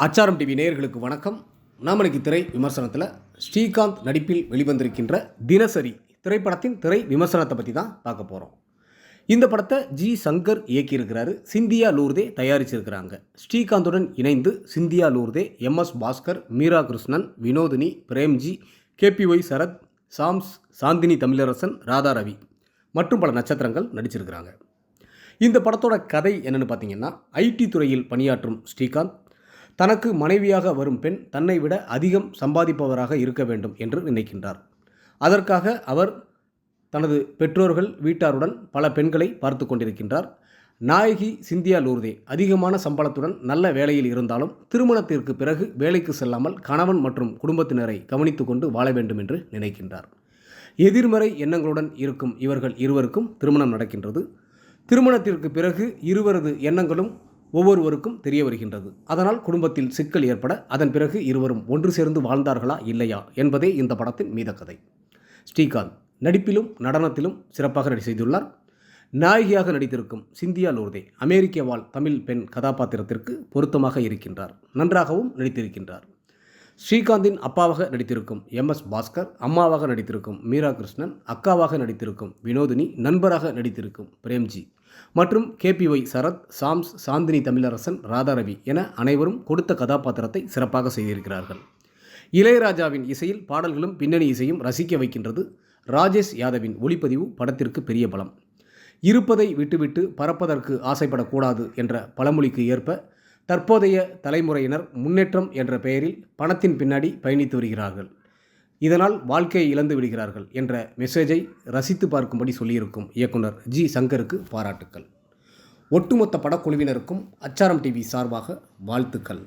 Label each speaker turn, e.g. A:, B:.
A: ஆச்சாரம் டிவி நேயர்களுக்கு வணக்கம். நாம் இன்னைக்கு திரை விமர்சனத்தில் ஸ்ரீகாந்த் நடிப்பில் வெளிவந்திருக்கின்ற தினசரி திரைப்படத்தின் திரை விமர்சனத்தை பற்றி தான் பார்க்க போகிறோம். இந்த படத்தை ஜி சங்கர் இயக்கியிருக்கிறாரு. சிந்தியா லூர்தே தயாரிச்சிருக்கிறாங்க. ஸ்ரீகாந்துடன் இணைந்து சிந்தியா லூர்தே, எம்எஸ் பாஸ்கர், மீரா கிருஷ்ணன், வினோதினி, பிரேம்ஜி, கேபிஒய் சரத், சாம்ஸ், சாந்தினி தமிழரசன், ராதா ரவி மற்றும் பல நட்சத்திரங்கள் நடிச்சிருக்கிறாங்க. இந்த படத்தோட கதை என்னென்னு பார்த்தீங்கன்னா, ஐடி துறையில் பணியாற்றும் ஸ்ரீகாந்த் தனக்கு மனைவியாக வரும் பெண் தன்னை விட அதிகம் சம்பாதிப்பவராக இருக்க வேண்டும் என்று நினைக்கின்றார். அதற்காக அவர் தனது பெற்றோர்கள், வீட்டாருடன் பல பெண்களை பார்த்து கொண்டிருக்கின்றார். நாயகி சிந்தியா லூர்தே அதிகமான சம்பளத்துடன் நல்ல வேலையில் இருந்தாலும் திருமணத்திற்கு பிறகு வேலைக்கு செல்லாமல் கணவன் மற்றும் குடும்பத்தினரை கவனித்து கொண்டு வாழ வேண்டும் என்று நினைக்கின்றார். எதிர்மறை எண்ணங்களுடன் இருக்கும் இவர்கள் இருவருக்கும் திருமணம் நடக்கின்றது. திருமணத்திற்கு பிறகு இருவரது எண்ணங்களும் ஒவ்வொருவருக்கும் தெரிய வருகின்றது. அதனால் குடும்பத்தில் சிக்கல் ஏற்பட அதன் பிறகு இருவரும் ஒன்று சேர்ந்து வாழ்ந்தார்களா இல்லையா என்பதே இந்த படத்தின் மீத கதை. ஸ்ரீகாந்த் நடிப்பிலும் நடனத்திலும் சிறப்பாக செய்துள்ளார். நாயகியாக நடித்திருக்கும் சிந்தியா லூர்தே அமெரிக்க வாழ் தமிழ் பெண் கதாபாத்திரத்திற்கு பொருத்தமாக இருக்கின்றார். நன்றாகவும் நடித்திருக்கின்றார். ஸ்ரீகாந்தின் அப்பாவாக நடித்திருக்கும் எம்எஸ் பாஸ்கர், அம்மாவாக நடித்திருக்கும் மீரா கிருஷ்ணன், அக்காவாக நடித்திருக்கும் வினோதினி, நண்பராக நடித்திருக்கும் பிரேம்ஜி மற்றும் கேபிஒய் சரத், சாம்ஸ், சாந்தினி தமிழரசன், ராதா ரவி என அனைவரும் கொடுத்த கதாபாத்திரத்தை சிறப்பாக செய்திருக்கிறார்கள். இளையராஜாவின் இசையில் பாடல்களும் பின்னணி இசையும் ரசிக்க வைக்கின்றது. ராஜேஷ் யாதவின் ஒளிப்பதிவு படத்திற்கு பெரிய பலம். இருப்பதை விட்டுவிட்டு பறப்பதற்கு ஆசைப்படக்கூடாது என்ற பழமொழிக்கு ஏற்ப தற்போதைய தலைமுறையினர் முன்னேற்றம் என்ற பெயரில் பணத்தின் பின்னாடி பயணித்து வருகிறார்கள். இதனால் வாழ்க்கையை இழந்து விடுகிறார்கள் என்ற மெசேஜை ரசித்து பார்க்கும்படி சொல்லியிருக்கும் இயக்குனர் ஜி சங்கருக்கு பாராட்டுக்கள். ஒட்டுமொத்த படக்குழுவினருக்கும் அச்சாரம் டிவி சார்பாக வாழ்த்துக்கள்.